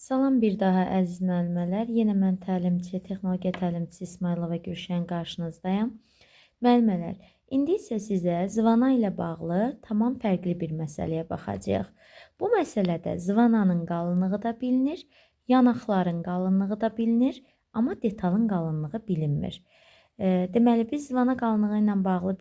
Salam bir daha əziz müəllimələr. Yenə mən təlimçi, texnologiya təlimçisi İsmailova Gülşən qarşınızdayam. Müəllimələr, indi isə sizə zıvana ilə bağlı tamam fərqli bir məsələyə baxacağıq. Bu məsələdə zıvananın qalınlığı da bilinir, yanaqların qalınlığı da bilinir, amma detalın qalınlığı bilinmir. Deməli, biz zıvana qalınlığı ilə bağlı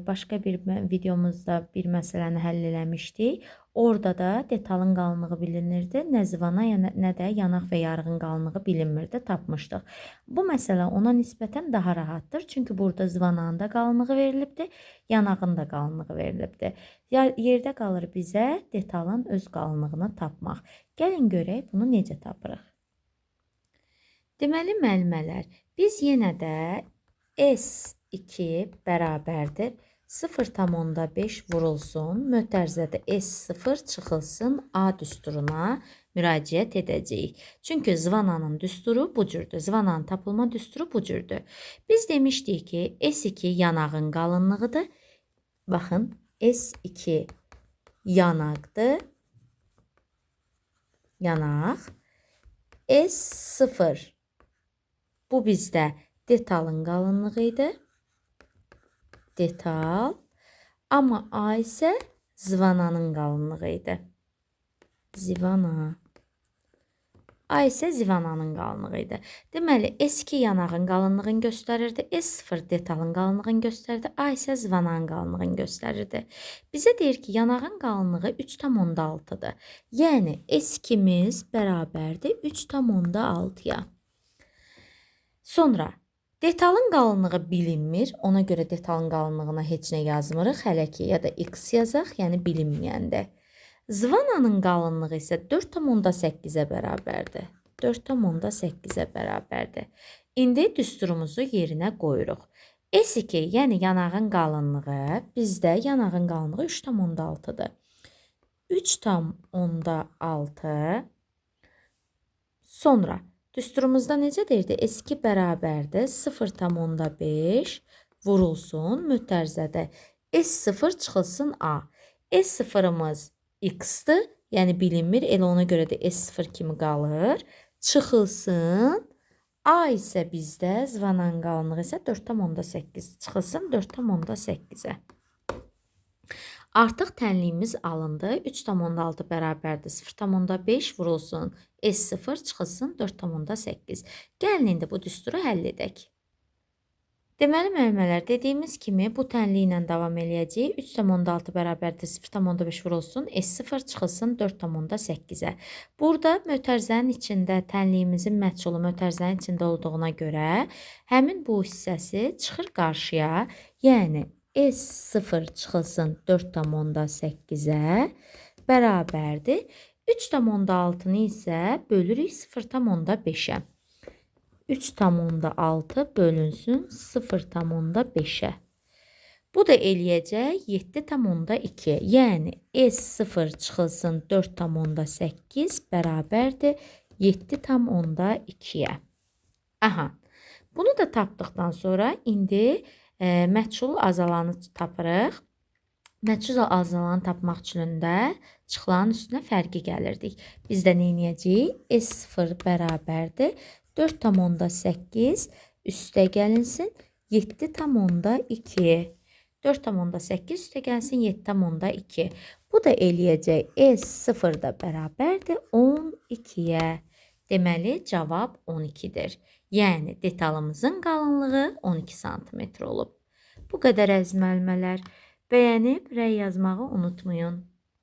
başqa bir videomuzda bir məsələni həll eləmişdik. Orada da detalın qalınlığı bilinirdi. Nə zıvana, nə də yanaq və yarığın qalınlığı bilinmirdi, tapmışdıq. Bu məsələ ona nisbətən daha rahatdır. Çünki burada zıvananın da qalınlığı verilibdir, yanağın da qalınlığı verilibdir. Yerdə qalır bizə detalın öz qalınlığını tapmaq. Gəlin görək bunu necə tapırıq. Deməli, müəllimələr, biz yenə də S2 bərabərdir 0,5 vurulsun, mötərizədə S0 çıxılsın A düsturuna müraciət edəcəyik. Çünki zıvananın düsturu bu cürdür. Zıvananın tapılma düsturu bu cürdür. Biz demişdik ki, S2 yanağın qalınlığıdır. Baxın, S2 yanaqdır. Yanaq. S0 bu bizdə detalın qalınlığı idi. Detal. Amma A isə zıvananın qalınlığı idi. Zivana. A isə zivananın qalınlığı idi. Deməli, S2 yanağın qalınlığını göstərirdi. S0 detalın qalınlığını göstərirdi. A isə zivananın qalınlığını göstərirdi. Bizə deyir ki, yanağın qalınlığı 3,6-dır. Yəni, S2-miz bərabərdir 3,6-ya. Sonra, detalın qalınlığı bilinmir. Ona görə detalın qalınlığına heç nə yazmırıq. Hələ ki, ya da X yazaq, yəni bilinməyəndə. Zıvananın qalınlığı isə 4,8-ə bərabərdir. 4,8-ə bərabərdir. İndi düsturumuzu yerinə qoyuruq. S2, yəni yanağın qalınlığı, bizdə yanağın qalınlığı 3,6-dır. 3,6 sonra düsturumuzda necə deyirdi? S2 bərabərdir 0,5 vurulsun, mütərizədə S0 çıxılsın A. S0'ımız X-dır, yəni bilinmir, elə ona görə də S0 kimi qalır. Çıxılsın, A isə bizdə zıvananın qalınlığı isə 4,8, çıxılsın 4,8-ə. Artıq tənliyimiz alındı. 3,6 bərabərdir 0,5 vurulsun, S0 çıxılsın 4,8. Gəlin indi bu düsturu həll edək. Deməli, müəllimələr, dediyimiz kimi bu tənliyi ilə davam eləyəcəyik. 3,6 bərabərdir 0,5 vurulsun, S0 çıxılsın 4,8-ə. Burada mötərizənin içində tənliyimizin məhsulu mötərizənin içində olduğuna görə həmin bu hissəsi çıxır qarşıya. Yəni, S0 çıxılsın 4,8-ə bərabərdir. 3,6-nı isə bölürük 0,5-ə. 3,6 bölünsün 0,5'ə. Bu da eləyəcək 7,2. Yəni S0 çıxılsın 4,8 bərabərdir 7,2'yə. Aha. Bunu da tapdıqdan sonra indi məhsul azalanı tapırıq. Məhsul azalanı tapmaq üçün də çıxılan üstünə fərqi gəlirdik. Biz də nə edəcəyik? S0 bərabərdir 4,8 üstə gəlinsin 7,2. 4,8 üstə gəlsin 7,2. Bu da eləyəcək S0 da bərabərdir 12'yə. Deməli, cavab 12'dir. Yəni, detalımızın qalınlığı 12 cm olub. Bu qədər əziz müəllimələr. Bəyənib rəy yazmağı unutmayın.